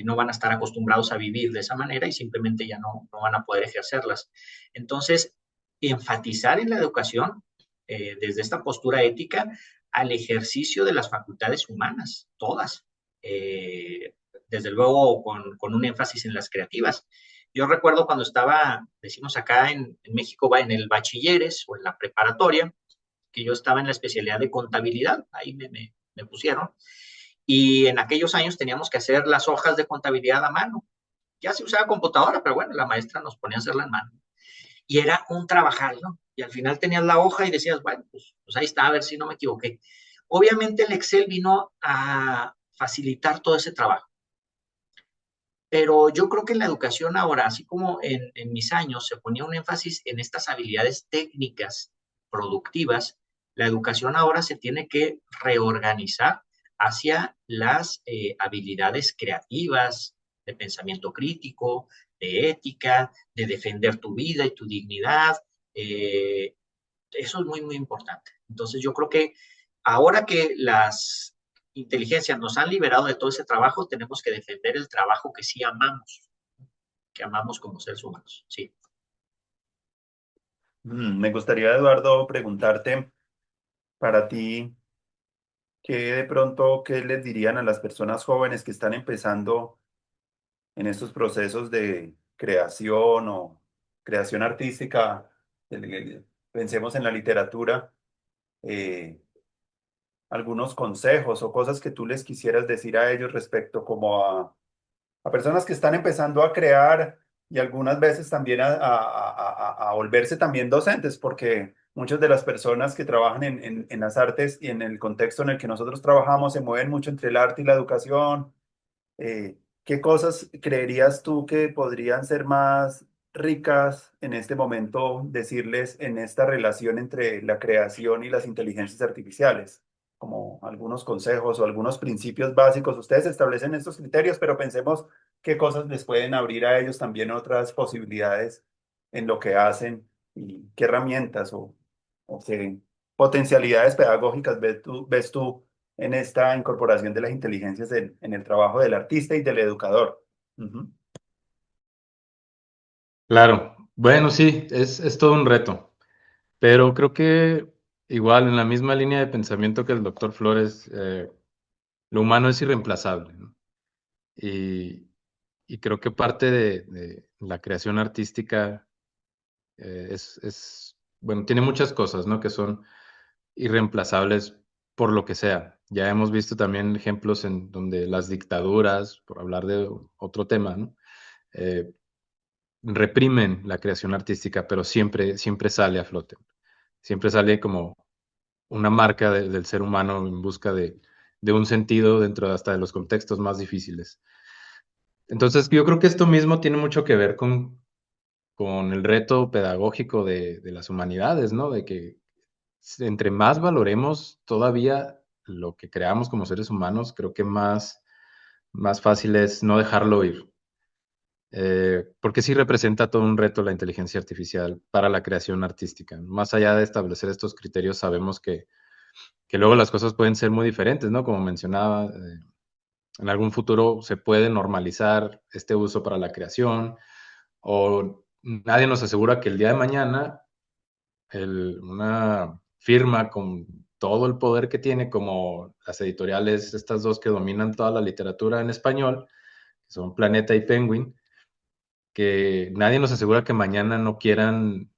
No van a estar acostumbrados a vivir de esa manera y simplemente ya no van a poder ejercerlas. Entonces, enfatizar en la educación desde esta postura ética al ejercicio de las facultades humanas, todas, desde luego con un énfasis en las creativas. Yo recuerdo cuando estaba, decimos acá en México, va en el bachilleres o en la preparatoria, que yo estaba en la especialidad de contabilidad, ahí me pusieron, y en aquellos años teníamos que hacer las hojas de contabilidad a mano. Ya se usaba computadora, pero bueno, la maestra nos ponía a hacerla en mano. Y era un trabajal, ¿no? Y al final tenías la hoja y decías, bueno, pues ahí está, a ver si no me equivoqué. Obviamente el Excel vino a facilitar todo ese trabajo. Pero yo creo que en la educación ahora, así como en mis años, se ponía un énfasis en estas habilidades técnicas productivas, la educación ahora se tiene que reorganizar hacia las habilidades creativas, de pensamiento crítico, de ética, de defender tu vida y tu dignidad. Eh, Eso es muy, muy importante. Entonces yo creo que ahora que las inteligencias nos han liberado de todo ese trabajo, tenemos que defender el trabajo que amamos como seres humanos. Sí. Me gustaría, Eduardo, preguntarte para ti, ¿qué de pronto, qué les dirían a las personas jóvenes que están empezando en estos procesos de creación o creación artística? Pensemos en la literatura, eh, algunos consejos o cosas que tú les quisieras decir a ellos respecto como a personas que están empezando a crear y algunas veces también a volverse también docentes, porque muchas de las personas que trabajan en las artes y en el contexto en el que nosotros trabajamos se mueven mucho entre el arte y la educación. ¿Qué cosas creerías tú que podrían ser más ricas en este momento decirles en esta relación entre la creación y las inteligencias artificiales? Como algunos consejos o algunos principios básicos. Ustedes establecen estos criterios, pero pensemos qué cosas les pueden abrir a ellos también otras posibilidades en lo que hacen y qué herramientas o qué potencialidades pedagógicas ves tú en esta incorporación de las inteligencias en el trabajo del artista y del educador. Ujú. Claro, bueno, sí, es todo un reto, pero creo que igual en la misma línea de pensamiento que el doctor Flores, lo humano es irreemplazable, ¿no? Y, y creo que parte de la creación artística bueno, tiene muchas cosas, ¿no? Que son irreemplazables por lo que sea. Ya hemos visto también ejemplos en donde las dictaduras, por hablar de otro tema, ¿no? Eh, reprimen la creación artística, pero siempre sale a flote. Siempre sale como una marca del ser humano en busca de un sentido dentro hasta de los contextos más difíciles. Entonces, yo creo que esto mismo tiene mucho que ver con el reto pedagógico de las humanidades, ¿no? De que entre más valoremos todavía lo que creamos como seres humanos, creo que más fácil es no dejarlo ir. porque sí representa todo un reto la inteligencia artificial para la creación artística. Más allá de establecer estos criterios, sabemos que luego las cosas pueden ser muy diferentes, ¿no? Como mencionaba, en algún futuro se puede normalizar este uso para la creación, o nadie nos asegura que el día de mañana una firma con todo el poder que tiene, como las editoriales, estas dos que dominan toda la literatura en español, que son Planeta y Penguin, que nadie nos asegura que mañana no quieran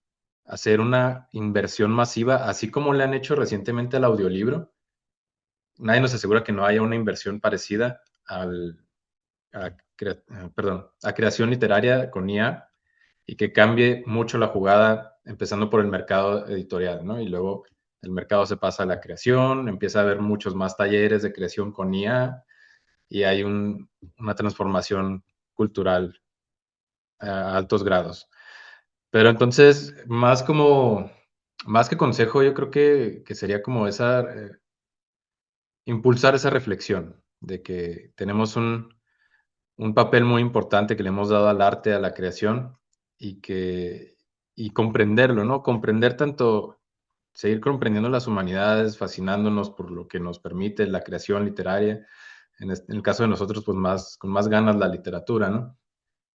hacer una inversión masiva, así como le han hecho recientemente al audiolibro. Nadie nos asegura que no haya una inversión parecida a creación literaria con IA y que cambie mucho la jugada, empezando por el mercado editorial, ¿no? Y luego el mercado se pasa a la creación, empieza a haber muchos más talleres de creación con IA y hay una transformación cultural a altos grados. Pero entonces, más que consejo, yo creo que sería como impulsar esa reflexión de que tenemos un papel muy importante que le hemos dado al arte, a la creación, y comprenderlo, ¿no? Comprender tanto, seguir comprendiendo las humanidades, fascinándonos por lo que nos permite la creación literaria, en el caso de nosotros, pues con más ganas la literatura, ¿no?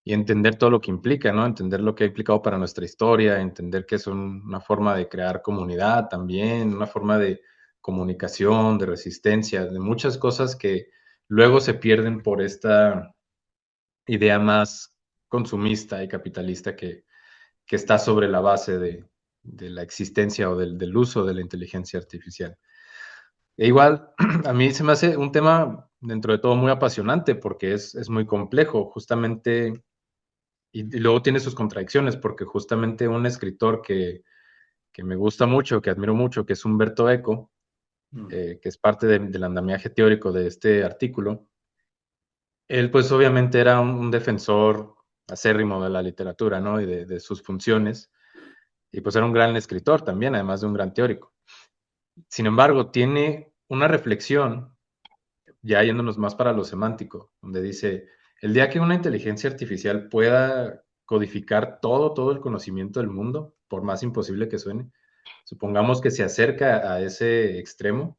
Y entender todo lo que implica, ¿no? Entender lo que ha implicado para nuestra historia, entender que es una forma de crear comunidad también, una forma de comunicación, de resistencia, de muchas cosas que luego se pierden por esta idea más consumista y capitalista que está sobre la base de la existencia o del uso de la inteligencia artificial. E igual, a mí se me hace un tema dentro de todo muy apasionante porque es muy complejo, justamente, y luego tiene sus contradicciones, porque justamente un escritor que me gusta mucho, que admiro mucho, que es Humberto Eco, que es parte del andamiaje teórico de este artículo. Él, pues, obviamente era un defensor acérrimo de la literatura, ¿no? Y de sus funciones. Y pues era un gran escritor también, además de un gran teórico. Sin embargo, tiene una reflexión, ya yéndonos más para lo semántico, donde dice, el día que una inteligencia artificial pueda codificar todo el conocimiento del mundo, por más imposible que suene, supongamos que se acerca a ese extremo,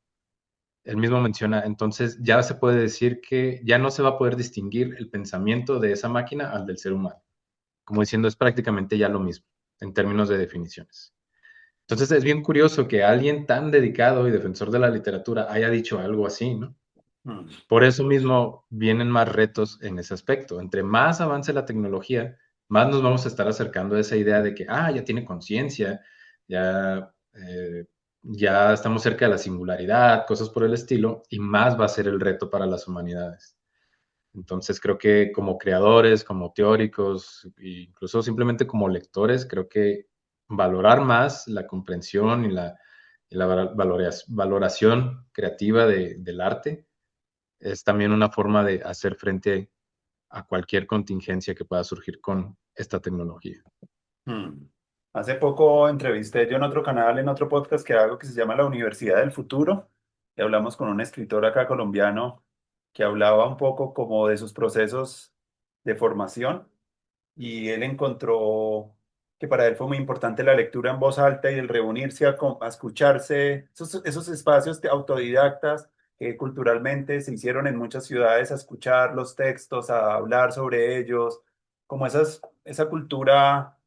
él mismo menciona, entonces ya se puede decir que ya no se va a poder distinguir el pensamiento de esa máquina al del ser humano. Como diciendo, es prácticamente ya lo mismo en términos de definiciones. Entonces es bien curioso que alguien tan dedicado y defensor de la literatura haya dicho algo así, ¿no? Por eso mismo vienen más retos en ese aspecto. Entre más avance la tecnología, más nos vamos a estar acercando a esa idea de que, ya tiene conciencia, ya, ya estamos cerca de la singularidad, cosas por el estilo, y más va a ser el reto para las humanidades. Entonces creo que como creadores, como teóricos, e incluso simplemente como lectores, creo que valorar más la comprensión y la valoración creativa del arte es también una forma de hacer frente a cualquier contingencia que pueda surgir con esta tecnología. Hmm. Hace poco entrevisté yo en otro canal, en otro podcast que hago que se llama La Universidad del Futuro, y hablamos con un escritor acá colombiano que hablaba un poco como de sus procesos de formación y él encontró que para él fue muy importante la lectura en voz alta y el reunirse a escucharse, esos espacios autodidactas que culturalmente se hicieron en muchas ciudades, a escuchar los textos, a hablar sobre ellos, como esa cultura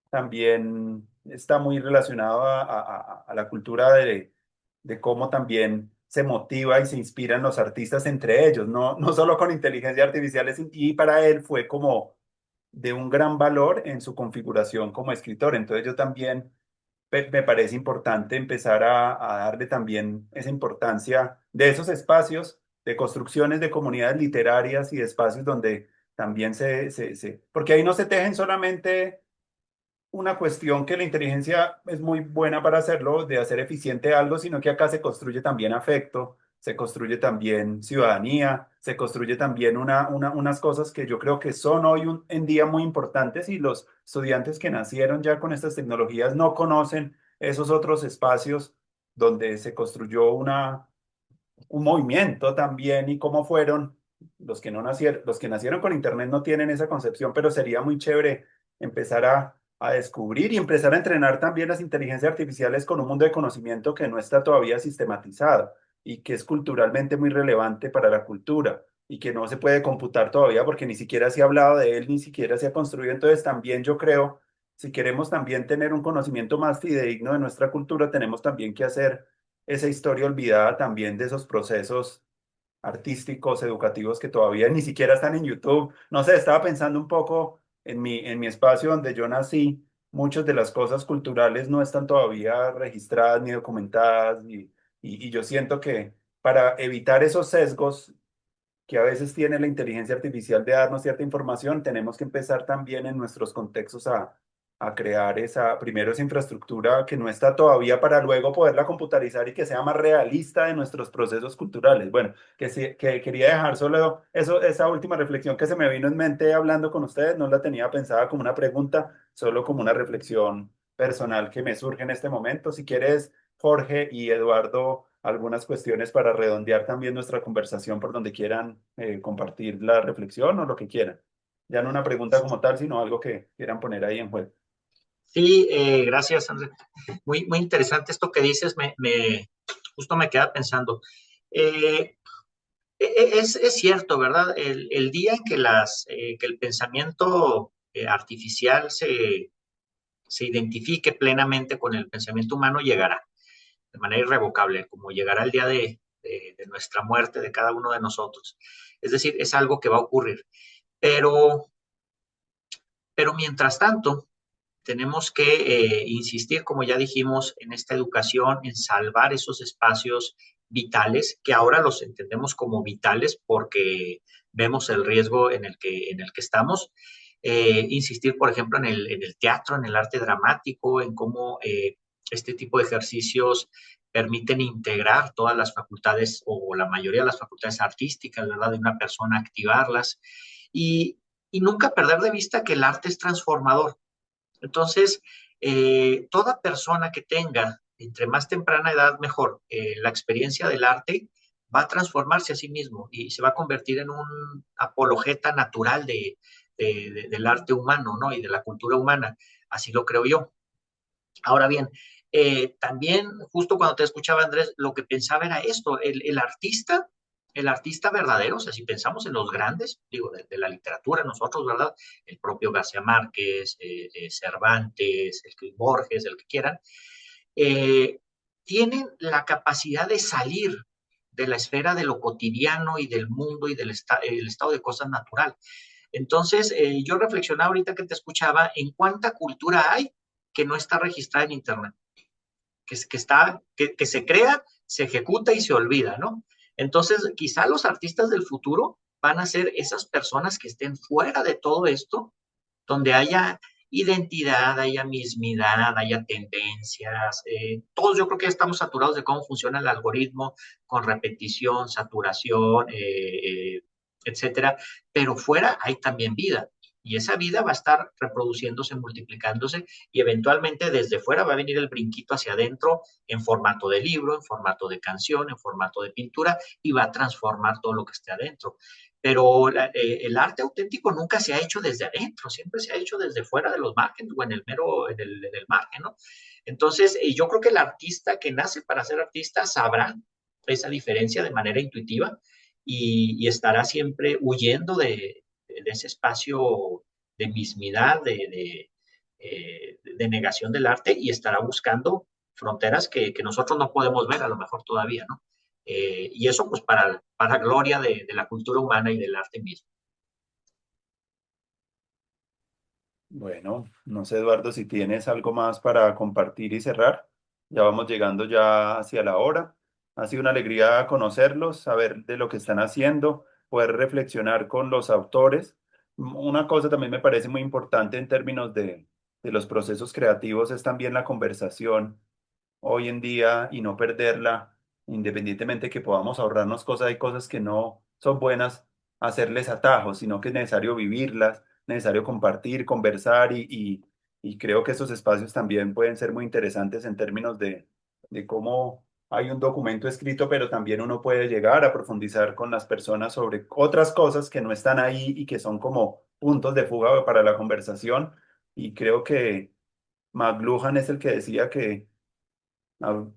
también está muy relacionado a la cultura de cómo también se motiva y se inspiran los artistas entre ellos, no solo con inteligencia artificial, y para él fue como de un gran valor en su configuración como escritor. Entonces yo también me parece importante empezar a darle también esa importancia de esos espacios, de construcciones de comunidades literarias y de espacios donde también porque ahí no se tejen solamente una cuestión que la inteligencia es muy buena para hacerlo, de hacer eficiente algo, sino que acá se construye también afecto, se construye también ciudadanía, se construye también unas cosas que yo creo que son hoy en día muy importantes y los estudiantes que nacieron ya con estas tecnologías no conocen esos otros espacios donde se construyó un movimiento también y cómo fueron los que nacieron con Internet no tienen esa concepción, pero sería muy chévere empezar a descubrir y empezar a entrenar también las inteligencias artificiales con un mundo de conocimiento que no está todavía sistematizado y que es culturalmente muy relevante para la cultura y que no se puede computar todavía porque ni siquiera se ha hablado de él, ni siquiera se ha construido. Entonces también yo creo, si queremos también tener un conocimiento más fidedigno de nuestra cultura, tenemos también que hacer esa historia olvidada también de esos procesos artísticos, educativos que todavía ni siquiera están en YouTube. No sé, estaba pensando un poco en mi espacio donde yo nací, muchas de las cosas culturales no están todavía registradas ni documentadas y yo siento que para evitar esos sesgos que a veces tiene la inteligencia artificial de darnos cierta información, tenemos que empezar también en nuestros contextos a crear primero esa infraestructura que no está todavía para luego poderla computarizar y que sea más realista de nuestros procesos culturales. Bueno, que quería dejar solo eso, esa última reflexión que se me vino en mente hablando con ustedes, no la tenía pensada como una pregunta, solo como una reflexión personal que me surge en este momento. Si quieres, Jorge y Eduardo, algunas cuestiones para redondear también nuestra conversación por donde quieran compartir la reflexión o lo que quieran. Ya no una pregunta como tal, sino algo que quieran poner ahí en juego. Sí, gracias, Andrés. Muy interesante esto que dices, justo me queda pensando. Eh, es cierto, ¿verdad? El día en que, que el pensamiento artificial se identifique plenamente con el pensamiento humano, llegará de manera irrevocable, como llegará el día de nuestra muerte de cada uno de nosotros. Es decir, es algo que va a ocurrir. Pero, pero mientras tanto, tenemos que insistir, como ya dijimos, en esta educación, en salvar esos espacios vitales, que ahora los entendemos como vitales porque vemos el riesgo en el que estamos. Insistir, por ejemplo, en el teatro, en el arte dramático, en cómo este tipo de ejercicios permiten integrar todas las facultades o la mayoría de las facultades artísticas, ¿verdad?, de una persona, activarlas y, y nunca perder de vista que el arte es transformador. Entonces, toda persona que tenga, entre más temprana edad, mejor, la experiencia del arte, va a transformarse a sí mismo y se va a convertir en un apologeta natural del arte humano, ¿no? Y de la cultura humana. Así lo creo yo. Ahora bien, también, justo cuando te escuchaba, Andrés, lo que pensaba era esto, el artista verdadero, o sea, si pensamos en los grandes, digo, de la literatura, nosotros, ¿verdad? El propio García Márquez, Cervantes, Borges, el que quieran, eh, tienen la capacidad de salir de la esfera de lo cotidiano y del mundo y del el estado de cosas natural. Entonces, yo reflexionaba ahorita que te escuchaba en cuánta cultura hay que no está registrada en Internet, que se crea, se ejecuta y se olvida, ¿no? Entonces, quizá los artistas del futuro van a ser esas personas que estén fuera de todo esto, donde haya identidad, haya mismidad, haya tendencias. Todos yo creo que ya estamos saturados de cómo funciona el algoritmo con repetición, saturación, etcétera, pero fuera hay también vida. Y esa vida va a estar reproduciéndose, multiplicándose y eventualmente desde fuera va a venir el brinquito hacia adentro en formato de libro, en formato de canción, en formato de pintura y va a transformar todo lo que esté adentro. Pero el arte auténtico nunca se ha hecho desde adentro, siempre se ha hecho desde fuera de los márgenes o en el margen, ¿no? Entonces, yo creo que el artista que nace para ser artista sabrá esa diferencia de manera intuitiva y estará siempre huyendo de ese espacio de mismidad, de negación del arte y estará buscando fronteras que nosotros no podemos ver a lo mejor todavía, ¿no? Y eso pues para gloria de la cultura humana y del arte mismo. Bueno, no sé, Eduardo, si tienes algo más para compartir y cerrar. Ya vamos llegando ya hacia la hora. Ha sido una alegría conocerlos, saber de lo que están haciendo, poder reflexionar con los autores. Una cosa también me parece muy importante en términos de los procesos creativos es también la conversación hoy en día y no perderla, independientemente que podamos ahorrarnos cosas, hay cosas que no son buenas hacerles atajos, sino que es necesario vivirlas, necesario compartir, conversar y creo que estos espacios también pueden ser muy interesantes en términos de cómo hay un documento escrito, pero también uno puede llegar a profundizar con las personas sobre otras cosas que no están ahí y que son como puntos de fuga para la conversación. Y creo que McLuhan es el que decía que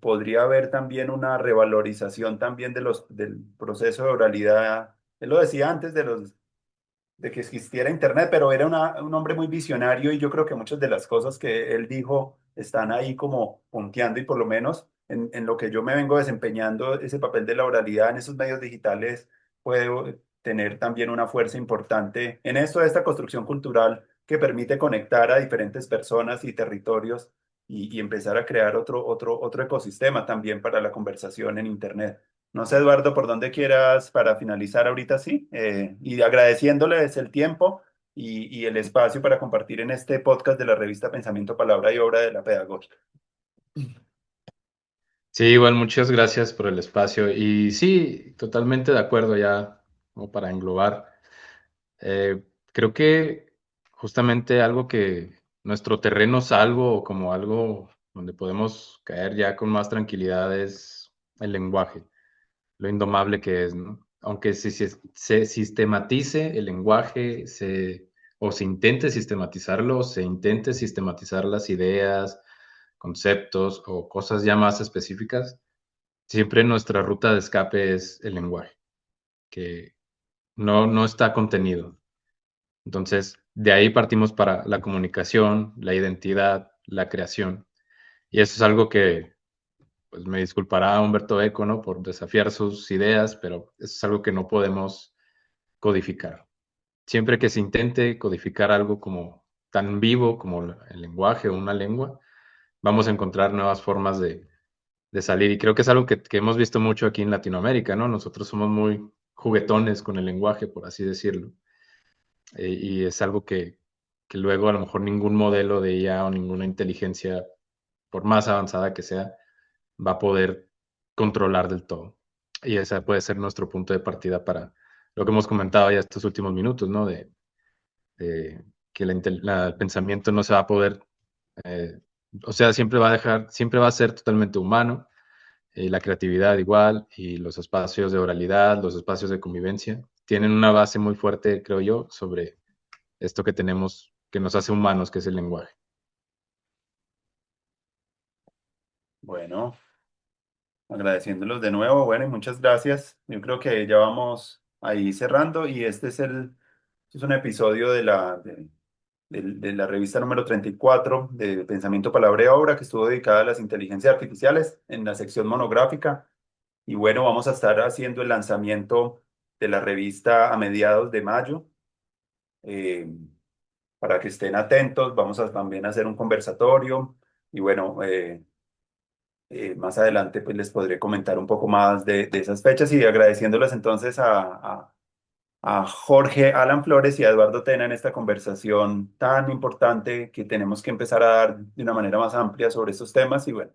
podría haber también una revalorización también del proceso de oralidad. Él lo decía antes de que existiera Internet, pero era un hombre muy visionario y yo creo que muchas de las cosas que él dijo están ahí como punteando y por lo menos en lo que yo me vengo desempeñando, ese papel de la oralidad en esos medios digitales puede tener también una fuerza importante en esto de esta construcción cultural que permite conectar a diferentes personas y territorios y empezar a crear otro ecosistema también para la conversación en Internet. No sé, Eduardo, por dónde quieras para finalizar ahorita, sí. Y agradeciéndoles el tiempo y el espacio para compartir en este podcast de la revista Pensamiento, Palabra y Obra de la Pedagógica. Sí, igual muchas gracias por el espacio. Y sí, totalmente de acuerdo ya, como para englobar. Creo que justamente algo que nuestro terreno salvo o como algo donde podemos caer ya con más tranquilidad es el lenguaje, lo indomable que es, ¿no? Aunque si se sistematice el lenguaje, o se intente sistematizarlo, o se intente sistematizar las ideas, conceptos o cosas ya más específicas, siempre nuestra ruta de escape es el lenguaje, que no está contenido. Entonces, de ahí partimos para la comunicación, la identidad, la creación. Y eso es algo que, pues me disculpará Humberto Eco, ¿no? Por desafiar sus ideas, pero eso es algo que no podemos codificar. Siempre que se intente codificar algo como tan vivo como el lenguaje o una lengua, vamos a encontrar nuevas formas de salir. Y creo que es algo que hemos visto mucho aquí en Latinoamérica, ¿no? Nosotros somos muy juguetones con el lenguaje, por así decirlo. Y es algo que luego a lo mejor ningún modelo de IA o ninguna inteligencia, por más avanzada que sea, va a poder controlar del todo. Y ese puede ser nuestro punto de partida para lo que hemos comentado ya estos últimos minutos, ¿no? De que el pensamiento no se va a poder, eh, o sea, siempre va a ser totalmente humano, la creatividad igual, y los espacios de oralidad, los espacios de convivencia, tienen una base muy fuerte, creo yo, sobre esto que tenemos, que nos hace humanos, que es el lenguaje. Bueno, agradeciéndolos de nuevo, bueno, y muchas gracias. Yo creo que ya vamos ahí cerrando y este es un episodio de la revista número 34 de Pensamiento, Palabra y Obra que estuvo dedicada a las inteligencias artificiales en la sección monográfica. Y bueno, vamos a estar haciendo el lanzamiento de la revista a mediados de mayo. eh, para que estén atentos, vamos a también hacer un conversatorio y bueno, más adelante pues les podré comentar un poco más de esas fechas y agradeciéndoles entonces a Jorge Alan Flores y a Eduardo Tena en esta conversación tan importante que tenemos que empezar a dar de una manera más amplia sobre estos temas y bueno.